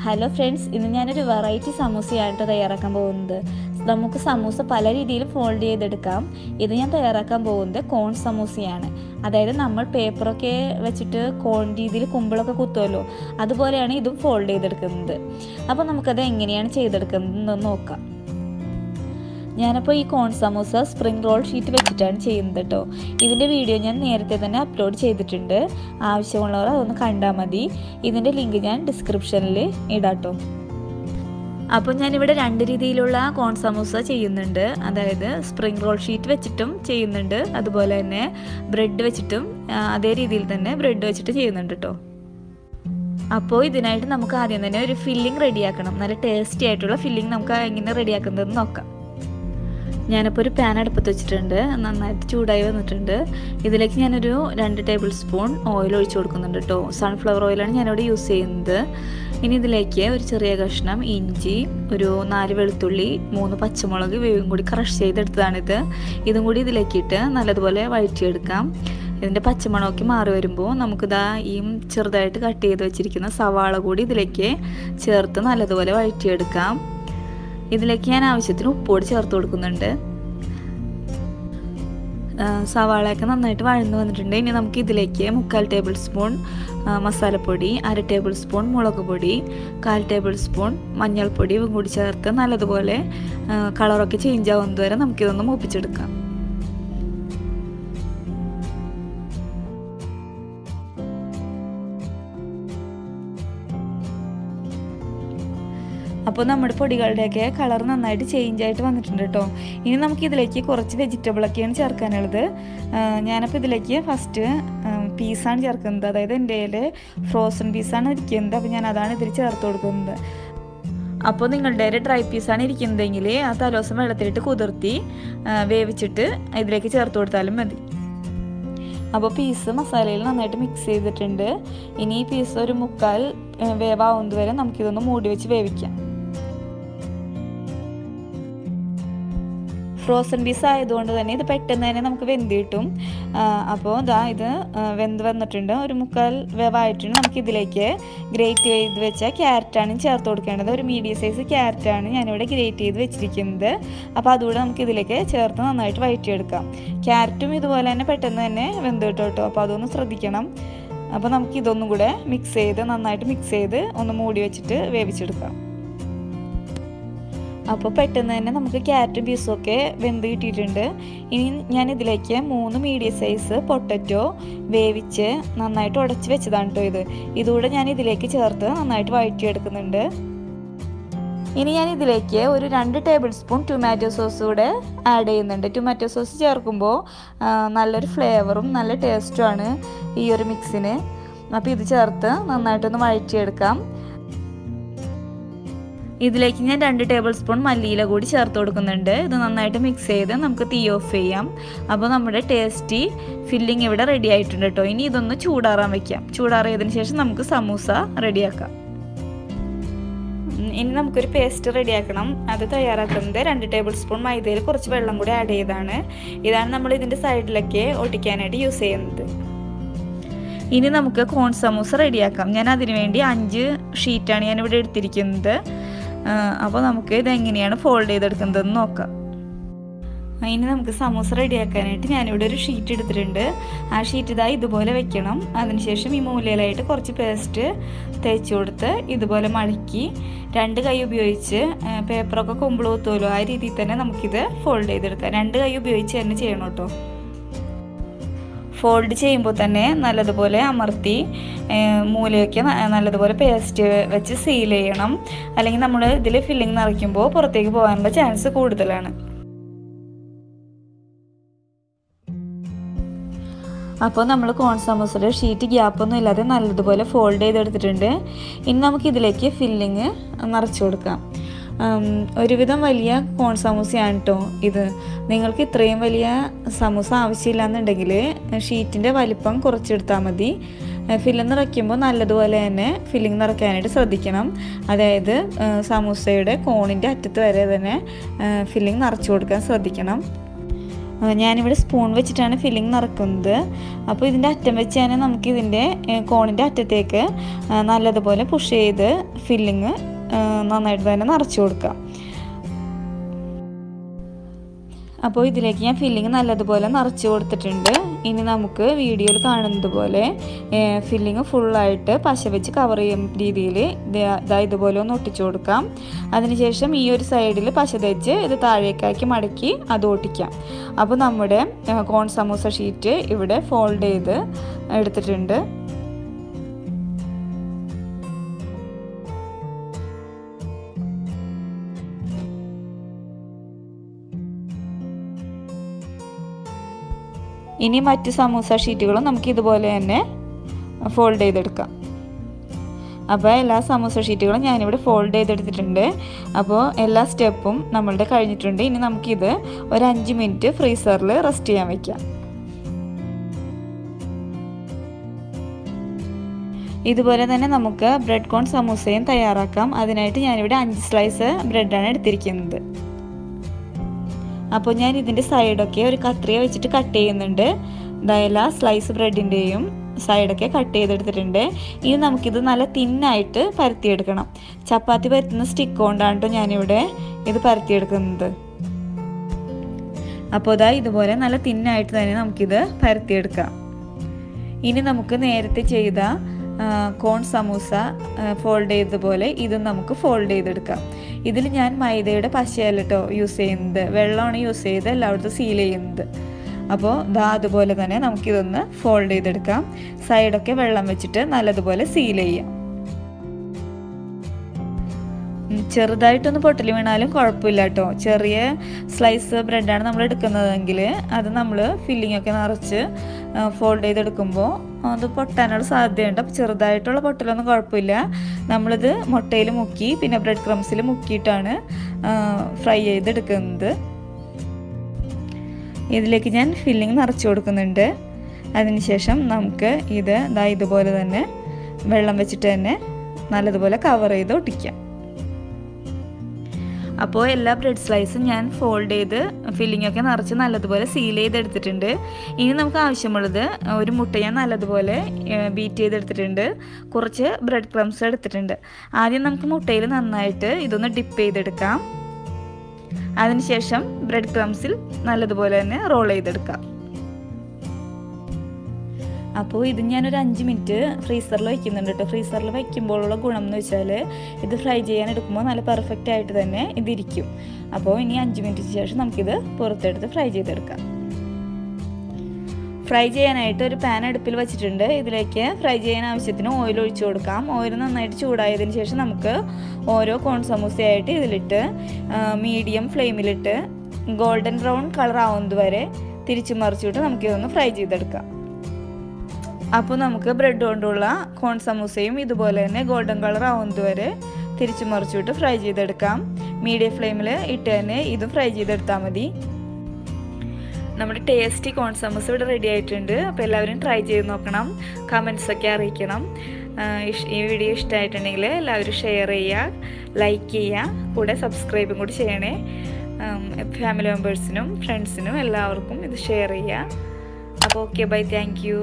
Hello friends, ഇന്ന് ഞാനൊരു variety സമൂസയായിട്ട് തയ്യാറാക്കാൻ പോകുന്നത്. നമുക്ക് സമൂസ പല രീതിയിൽ ഫോൾഡ് ചെയ്തെടുക്കാം. ഇത് ഞാൻ തയ്യാറാക്കാൻ പോകുന്നത് കോൺ സമൂസയാണ്. അതായത് നമ്മൾ പേപ്പറൊക്കെ വെച്ചിട്ട് കോൺ രീതിയിൽ കുമ്പിളൊക്കെ കുത്തുമല്ലോ, അതുപോലെയാണ് ഇതും ഫോൾഡ് ചെയ്തെടുക്കുന്നത്. അപ്പോൾ നമുക്കത് എങ്ങനെയാണ് ചെയ്തെടുക്കുന്നതെന്ന് നോക്കാം. ഞാനപ്പോൾ ഈ കോൺ സമൂസ സ്പ്രിംഗ് റോൾ ഷീറ്റ് വെച്ചിട്ടാണ് ചെയ്യുന്നത് കേട്ടോ. ഇതിൻ്റെ വീഡിയോ ഞാൻ നേരത്തെ തന്നെ അപ്ലോഡ് ചെയ്തിട്ടുണ്ട്. ആവശ്യമുള്ളവർ അതൊന്ന് കണ്ടാൽ മതി. ഇതിൻ്റെ ലിങ്ക് ഞാൻ ഡിസ്ക്രിപ്ഷനിൽ ഇടാം കേട്ടോ. അപ്പോൾ ഞാനിവിടെ രണ്ട് രീതിയിലുള്ള കോൺ സമൂസ ചെയ്യുന്നുണ്ട്. അതായത് സ്പ്രിംഗ് റോൾ ഷീറ്റ് വെച്ചിട്ടും ചെയ്യുന്നുണ്ട്, അതുപോലെ തന്നെ ബ്രെഡ് വെച്ചിട്ടും അതേ രീതിയിൽ തന്നെ ബ്രെഡ് വെച്ചിട്ട് ചെയ്യുന്നുണ്ട് കേട്ടോ. അപ്പോൾ ഇതിനായിട്ട് നമുക്ക് ആദ്യം തന്നെ ഒരു ഫില്ലിംഗ് റെഡിയാക്കണം. നല്ല ടേസ്റ്റി ആയിട്ടുള്ള ഫില്ലിംഗ് നമുക്ക് എങ്ങനെ റെഡിയാക്കുന്നതെന്ന് നോക്കാം. ഞാനിപ്പോൾ ഒരു പാൻ അടുപ്പത്ത് വെച്ചിട്ടുണ്ട്. നന്നായിട്ട് ചൂടായി വന്നിട്ടുണ്ട്. ഇതിലേക്ക് ഞാനൊരു 2 ടേബിൾ സ്പൂൺ ഓയിൽ ഒഴിച്ചു കൊടുക്കുന്നുണ്ട് കേട്ടോ. സൺഫ്ലവർ ഓയിലാണ് ഞാനിവിടെ യൂസ് ചെയ്യുന്നത്. ഇനി ഇതിലേക്ക് ഒരു ചെറിയ കഷ്ണം ഇഞ്ചി, ഒരു 4 വെളുത്തുള്ളി, 3 പച്ചമുളക് ഇവയും കൂടി ക്രഷ് ചെയ്തെടുത്തതാണിത്. ഇതും കൂടി ഇതിലേക്കിട്ട് നല്ലതുപോലെ വഴറ്റിയെടുക്കാം. ഇതിൻ്റെ പച്ചമണമൊക്കെ മാറി വരുമ്പോൾ നമുക്കിതാ ഈ ചെറുതായിട്ട് കട്ട് ചെയ്ത് വെച്ചിരിക്കുന്ന സവാള കൂടി ഇതിലേക്ക് ചേർത്ത് നല്ലതുപോലെ വഴറ്റിയെടുക്കാം. ഇതിലേക്ക് ഞാൻ ആവശ്യത്തിന് ഉപ്പുകൂടി ചേർത്ത് കൊടുക്കുന്നുണ്ട്. സവാളയൊക്കെ നന്നായിട്ട് വഴന്നു വന്നിട്ടുണ്ട്. ഇനി നമുക്ക് ഇതിലേക്ക് 3/4 ടേബിൾ സ്പൂൺ മസാലപ്പൊടി, 1/2 ടേബിൾ സ്പൂൺ മുളക് പൊടി, 1/4 ടേബിൾ സ്പൂൺ മഞ്ഞൾപ്പൊടി ഇവയും കൂടി ചേർത്ത് നല്ലതുപോലെ കളറൊക്കെ ചേഞ്ച് ആവുന്നത് വരെ നമുക്കിതൊന്ന് മൂപ്പിച്ചെടുക്കാം. അപ്പോൾ നമ്മുടെ പൊടികളുടെയൊക്കെ കളർ നന്നായിട്ട് ചേഞ്ച് ആയിട്ട് വന്നിട്ടുണ്ട് കേട്ടോ. ഇനി നമുക്കിതിലേക്ക് കുറച്ച് വെജിറ്റബിളൊക്കെയാണ് ചേർക്കാനുള്ളത്. ഞാനപ്പോൾ ഇതിലേക്ക് ഫസ്റ്റ് പീസാണ് ചേർക്കുന്നത്. അതായത് എൻ്റെ കയ്യിൽ ഫ്രോസൺ പീസാണ് ഇരിക്കുന്നത്. അപ്പോൾ ഞാൻ അതാണ് ഇതിൽ ചേർത്ത് കൊടുക്കുന്നത്. അപ്പോൾ നിങ്ങളുടെ ഡ്രൈ പീസാണ് ഇരിക്കുന്നതെങ്കിൽ ആ തലേദിവസം വെള്ളത്തിലിട്ട് കുതിർത്തി വേവിച്ചിട്ട് ഇതിലേക്ക് ചേർത്ത് കൊടുത്താലും മതി. അപ്പോൾ പീസ് മസാലയിൽ നന്നായിട്ട് മിക്സ് ചെയ്തിട്ടുണ്ട്. ഇനി ഈ പീസ് ഒരു 3/4 വേവാവുന്നത് വരെ നമുക്കിതൊന്ന് മൂടി വെച്ച് വേവിക്കാം. ഫ്രോസൺ പീസ് ആയതുകൊണ്ട് തന്നെ ഇത് പെട്ടെന്ന് തന്നെ നമുക്ക് വെന്ത് കിട്ടും. അപ്പോൾ ഇത് വെന്ത് വന്നിട്ടുണ്ട്. ഒരു 3/4 വേവായിട്ടുണ്ട്. നമുക്കിതിലേക്ക് ഗ്രേറ്റ് ചെയ്ത് വെച്ച ക്യാരറ്റാണ് ചേർത്ത് കൊടുക്കേണ്ടത്. ഒരു മീഡിയം സൈസ് ക്യാരറ്റാണ് ഞാനിവിടെ ഗ്രേറ്റ് ചെയ്ത് വെച്ചിരിക്കുന്നത്. അപ്പോൾ അതുകൂടെ നമുക്കിതിലേക്ക് ചേർത്ത് നന്നായിട്ട് വഴറ്റിയെടുക്കാം. ക്യാരറ്റും ഇതുപോലെ തന്നെ പെട്ടെന്ന് തന്നെ വെന്ത് കിട്ടും കേട്ടോ. അപ്പോൾ അതൊന്ന് ശ്രദ്ധിക്കണം. അപ്പോൾ നമുക്കിതൊന്നും കൂടെ നന്നായിട്ട് മിക്സ് ചെയ്ത് ഒന്ന് മൂടി വെച്ചിട്ട് വേവിച്ചെടുക്കാം. അപ്പോൾ പെട്ടെന്ന് തന്നെ നമുക്ക് ക്യാരറ്റും പീസും ഒക്കെ വെന്ത് കിട്ടിയിട്ടുണ്ട്. ഇനി ഞാൻ ഇതിലേക്ക് 3 മീഡിയം സൈസ് പൊട്ടറ്റോ വേവിച്ച് നന്നായിട്ട് ഉടച്ച് വെച്ചതാണ് കേട്ടോ. ഇതുകൂടെ ഞാൻ ഇതിലേക്ക് ചേർത്ത് നന്നായിട്ട് വഴറ്റിയെടുക്കുന്നുണ്ട്. ഇനി ഞാൻ ഇതിലേക്ക് ഒരു 2 ടേബിൾ സ്പൂൺ ടൊമാറ്റോ സോസ് കൂടെ ആഡ് ചെയ്യുന്നുണ്ട്. ടൊമാറ്റോ സോസ് ചേർക്കുമ്പോൾ നല്ലൊരു ഫ്ലേവറും നല്ല ടേസ്റ്റുമാണ് ഈ ഒരു മിക്സിന്. അപ്പോൾ ഇത് ചേർത്ത് നന്നായിട്ടൊന്ന് വഴറ്റിയെടുക്കാം. ഇതിലേക്ക് ഞാൻ 2 ടേബിൾ സ്പൂൺ മല്ലിയില കൂടി ചേർത്ത് കൊടുക്കുന്നുണ്ട്. ഇത് നന്നായിട്ട് മിക്സ് ചെയ്ത് നമുക്ക് തീ ഓഫ് ചെയ്യാം. അപ്പോൾ നമ്മുടെ ടേസ്റ്റി ഫില്ലിംഗ് ഇവിടെ റെഡി ആയിട്ടുണ്ട് കേട്ടോ. ഇനി ഇതൊന്ന് ചൂടാറാൻ വെക്കാം. ചൂടാറിയതിന് ശേഷം നമുക്ക് സമൂസ റെഡിയാക്കാം. ഇനി നമുക്കൊരു പേസ്റ്റ് റെഡിയാക്കണം. അത് തയ്യാറാക്കുന്നത് 2 ടേബിൾ സ്പൂൺ മൈദയിൽ കുറച്ച് വെള്ളം കൂടി ആഡ് ചെയ്താണ്. ഇതാണ് നമ്മൾ ഇതിൻ്റെ സൈഡിലൊക്കെ ഒട്ടിക്കാനായിട്ട് യൂസ് ചെയ്യുന്നത്. ഇനി നമുക്ക് കോൺ സമൂസ റെഡിയാക്കാം. ഞാൻ അതിനു വേണ്ടി 5 ഷീറ്റാണ് ഞാനിവിടെ എടുത്തിരിക്കുന്നത്. അപ്പോൾ നമുക്ക് ഇതെങ്ങനെയാണ് ഫോൾഡ് ചെയ്തെടുക്കുന്നതെന്ന് നോക്കാം. ഇനി നമുക്ക് സമൂസ റെഡിയാക്കാനായിട്ട് ഞാനിവിടെ ഒരു ഷീറ്റ് എടുത്തിട്ടുണ്ട്. ആ ഷീറ്റ് ഇതുപോലെ വെക്കണം. അതിനുശേഷം ഈ മൂലയിലായിട്ട് കുറച്ച് പേസ്റ്റ് തേച്ച് കൊടുത്ത് ഇതുപോലെ മടക്കി 2 കൈ ഉപയോഗിച്ച് പേപ്പറൊക്കെ കുമ്പിൾ കുത്തുമല്ലോ, ആ രീതിയിൽ തന്നെ നമുക്കിത് ഫോൾഡ് ചെയ്തെടുക്കാം. 2 കൈ ഉപയോഗിച്ച് തന്നെ ചെയ്യണം കേട്ടോ. ഫോൾഡ് ചെയ്യുമ്പോൾ തന്നെ നല്ലതുപോലെ അമർത്തി മൂലയൊക്കെ നല്ലതുപോലെ പേസ്റ്റ് വെച്ച് സീൽ ചെയ്യണം. അല്ലെങ്കിൽ നമ്മൾ ഇതിൽ ഫില്ലിംഗ് നിറയ്ക്കുമ്പോൾ പുറത്തേക്ക് പോകാനുള്ള ചാൻസ് കൂടുതലാണ്. അപ്പോൾ നമ്മൾ കോൺ സമൂസയുടെ ഷീറ്റ് ഗ്യാപ്പൊന്നും ഇല്ലാതെ നല്ലതുപോലെ ഫോൾഡ് ചെയ്തെടുത്തിട്ടുണ്ട്. ഇനി നമുക്കിതിലേക്ക് ഫില്ലിങ് നിറച്ച് കൊടുക്കാം. ഒരുവിധം വലിയ കോൺ സമൂസയാണ് കേട്ടോ ഇത്. നിങ്ങൾക്ക് ഇത്രയും വലിയ സമൂസ ആവശ്യമില്ലാന്നുണ്ടെങ്കിൽ ഷീറ്റിൻ്റെ വലിപ്പം കുറച്ചെടുത്താൽ മതി. ഫില്ലിംഗ് നിറയ്ക്കുമ്പോൾ നല്ലതുപോലെ തന്നെ ഫില്ലിംഗ് നിറയ്ക്കാനായിട്ട് ശ്രദ്ധിക്കണം. അതായത് സമൂസയുടെ കോണിൻ്റെ അറ്റത്ത് വരെ തന്നെ ഫില്ലിംഗ് നിറച്ച് കൊടുക്കാൻ ശ്രദ്ധിക്കണം. ഞാനിവിടെ സ്പൂൺ വെച്ചിട്ടാണ് ഫില്ലിംഗ് നിറക്കുന്നത്. അപ്പോൾ ഇതിൻ്റെ അറ്റം വെച്ച് തന്നെ നമുക്കിതിൻ്റെ കോണിൻ്റെ അറ്റത്തേക്ക് നല്ലതുപോലെ പുഷ് ചെയ്ത് ഫില്ലിങ് നന്നായിട്ട് തന്നെ നിറച്ച് കൊടുക്കാം. അപ്പോൾ ഇതിലേക്ക് ഞാൻ ഫില്ലിങ് നല്ലതുപോലെ നിറച്ച് കൊടുത്തിട്ടുണ്ട്. ഇനി നമുക്ക് വീഡിയോയിൽ കാണുന്നത് പോലെ ഫില്ലിങ് ഫുള്ളായിട്ട് പശ വെച്ച് കവർ ചെയ്യുന്ന രീതിയിൽ ഇതുപോലെ ഒന്ന് ഒട്ടിച്ചു കൊടുക്കാം. അതിനുശേഷം ഈ ഒരു സൈഡിൽ പശ തേച്ച് ഇത് താഴേക്കാക്കി മടക്കി അത് ഒട്ടിക്കാം. അപ്പോൾ നമ്മുടെ കോൺ സമൂസ ഷീറ്റ് ഇവിടെ ഫോൾഡ് ചെയ്ത് എടുത്തിട്ടുണ്ട്. ഇനി മറ്റ് സമൂസ ഷീറ്റുകളും നമുക്ക് ഇതുപോലെ തന്നെ ഫോൾഡ് ചെയ്തെടുക്കാം. അപ്പോൾ എല്ലാ സമൂസ ഷീറ്റുകളും ഞാനിവിടെ ഫോൾഡ് ചെയ്തെടുത്തിട്ടുണ്ട്. അപ്പോൾ എല്ലാ സ്റ്റെപ്പും നമ്മളുടെ കഴിഞ്ഞിട്ടുണ്ട്. ഇനി നമുക്കിത് ഒരു 5 മിനിറ്റ് ഫ്രീസറിൽ റെസ്റ്റ് ചെയ്യാൻ വയ്ക്കാം. ഇതുപോലെ തന്നെ നമുക്ക് ബ്രെഡ് കോൺ സമൂസയും തയ്യാറാക്കാം. അതിനായിട്ട് ഞാനിവിടെ 5 സ്ലൈസ് ബ്രെഡാണ് എടുത്തിരിക്കുന്നത്. അപ്പോൾ ഞാൻ ഇതിൻ്റെ സൈഡൊക്കെ ഒരു കത്രിക വെച്ചിട്ട് കട്ട് ചെയ്യുന്നുണ്ട്. എല്ലാ സ്ലൈസ് ബ്രെഡിൻ്റെയും സൈഡൊക്കെ കട്ട് ചെയ്തെടുത്തിട്ടുണ്ട്. ഇനി നമുക്കിത് നല്ല തിന്നായിട്ട് പരത്തിയെടുക്കണം. ചപ്പാത്തി പരത്തുന്ന സ്റ്റിക്ക് കൊണ്ടാണ് ഞാനിവിടെ ഇത് പരത്തിയെടുക്കുന്നത്. അപ്പോൾ ഇതുപോലെ നല്ല തിന്നായിട്ട് തന്നെ നമുക്കിത് പരത്തിയെടുക്കാം. ഇനി നമുക്ക് നേരത്തെ ചെയ്ത കോൺ സമൂസ ഫോൾഡ് ചെയ്തതുപോലെ ഇതും നമുക്ക് ഫോൾഡ് ചെയ്തെടുക്കാം. ഇതിൽ ഞാൻ മൈദയുടെ പശയല്ല കേട്ടോ യൂസ് ചെയ്യുന്നത്, വെള്ളമാണ് യൂസ് ചെയ്ത് എല്ലായിടത്തും സീൽ ചെയ്യുന്നത്. അപ്പോൾ അതുപോലെ തന്നെ നമുക്കിതൊന്ന് ഫോൾഡ് ചെയ്തെടുക്കാം. സൈഡൊക്കെ വെള്ളം വെച്ചിട്ട് നല്ലതുപോലെ സീൽ ചെയ്യാം. ചെറുതായിട്ടൊന്ന് പൊട്ടൽ വീണാലും കുഴപ്പമില്ല കേട്ടോ. ചെറിയ സ്ലൈസ് ബ്രെഡാണ് നമ്മൾ എടുക്കുന്നതെങ്കിൽ അത് നമ്മൾ ഫില്ലിംഗ് ഒക്കെ നിറച്ച് ഫോൾഡ് ചെയ്തെടുക്കുമ്പോൾ അത് പൊട്ടാനുള്ള സാധ്യതയുണ്ട്. അപ്പോൾ ചെറുതായിട്ടുള്ള പൊട്ടലൊന്നും കുഴപ്പമില്ല. നമ്മളിത് മുട്ടയിൽ മുക്കി പിന്നെ ബ്രെഡ് ക്രംസിൽ മുക്കിയിട്ടാണ് ഫ്രൈ ചെയ്തെടുക്കുന്നത്. ഇതിലേക്ക് ഞാൻ ഫില്ലിംഗ് നിറച്ച് കൊടുക്കുന്നുണ്ട്. അതിനുശേഷം നമുക്ക് ഇത് ഇതുപോലെ തന്നെ വെള്ളം വെച്ചിട്ട് തന്നെ നല്ലതുപോലെ കവർ ചെയ്ത് ഒട്ടിക്കാം. അപ്പോൾ എല്ലാ ബ്രെഡ് സ്ലൈസും ഞാൻ ഫോൾഡ് ചെയ്ത് ഫില്ലിംഗ് ഒക്കെ നിറച്ച് നല്ലതുപോലെ സീൽ ചെയ്തെടുത്തിട്ടുണ്ട്. ഇനി നമുക്ക് ആവശ്യമുള്ളത് ഒരു മുട്ട ഞാൻ നല്ലതുപോലെ ബീറ്റ് ചെയ്തെടുത്തിട്ടുണ്ട്. കുറച്ച് ബ്രെഡ് ക്രംസ് എടുത്തിട്ടുണ്ട്. ആദ്യം നമുക്ക് മുട്ടയിൽ നന്നായിട്ട് ഇതൊന്ന് ഡിപ്പ് ചെയ്തെടുക്കാം. അതിനുശേഷം ബ്രെഡ് ക്രംസിൽ നല്ലതുപോലെ തന്നെ റോൾ ചെയ്തെടുക്കാം. അപ്പോൾ ഇത് ഞാനൊരു 5 മിനിറ്റ് ഫ്രീസറിൽ വയ്ക്കുന്നുണ്ട് കേട്ടോ. ഫ്രീസറിൽ വയ്ക്കുമ്പോഴുള്ള ഗുണം എന്ന് വെച്ചാൽ ഇത് ഫ്രൈ ചെയ്യാൻ എടുക്കുമ്പോൾ നല്ല പെർഫെക്റ്റ് ആയിട്ട് തന്നെ ഇതിരിക്കും. അപ്പോൾ ഇനി 5 മിനിറ്റിന് ശേഷം നമുക്കിത് പുറത്തെടുത്ത് ഫ്രൈ ചെയ്തെടുക്കാം. ഫ്രൈ ചെയ്യാനായിട്ട് ഒരു പാൻ അടുപ്പിൽ വെച്ചിട്ടുണ്ട്. ഇതിലേക്ക് ഫ്രൈ ചെയ്യാൻ ആവശ്യത്തിന് ഓയിൽ ഒഴിച്ചു കൊടുക്കാം. ഓയിൽ നന്നായിട്ട് ചൂടായതിന് ശേഷം നമുക്ക് ഓരോ കോൺ സമൂസയായിട്ട് ഇതിലിട്ട് മീഡിയം ഫ്ലെയിമിലിട്ട് ഗോൾഡൻ ബ്രൗൺ കളർ ആവുന്നത് വരെ തിരിച്ചു മറിച്ചിട്ട് നമുക്കിതൊന്ന് ഫ്രൈ ചെയ്തെടുക്കാം. അപ്പോൾ നമുക്ക് ബ്രെഡ് കൊണ്ടുള്ള കോൺ സമൂസയും ഇതുപോലെ തന്നെ ഗോൾഡൻ കളർ ആവുന്നത് വരെ തിരിച്ചു മറിച്ചിട്ട് ഫ്രൈ ചെയ്തെടുക്കാം. മീഡിയം ഫ്ലെയിമിൽ ഇട്ട് തന്നെ ഇതും ഫ്രൈ ചെയ്തെടുത്താൽ മതി. നമ്മുടെ ടേസ്റ്റി കോൺ സമൂസ ഇവിടെ റെഡി ആയിട്ടുണ്ട്. അപ്പോൾ എല്ലാവരും ട്രൈ ചെയ്ത് നോക്കണം. കമൻസൊക്കെ അറിയിക്കണം. ഈ വീഡിയോ ഇഷ്ടമായിട്ടുണ്ടെങ്കിൽ എല്ലാവരും ഷെയർ ചെയ്യുക, ലൈക്ക് ചെയ്യുക, കൂടെ സബ്സ്ക്രൈബും കൂടി ചെയ്യണേ. ഫാമിലി മെമ്പേഴ്സിനും ഫ്രണ്ട്സിനും എല്ലാവർക്കും ഇത് ഷെയർ ചെയ്യുക. അപ്പോൾ ഓക്കെ, ബൈ, താങ്ക് യു.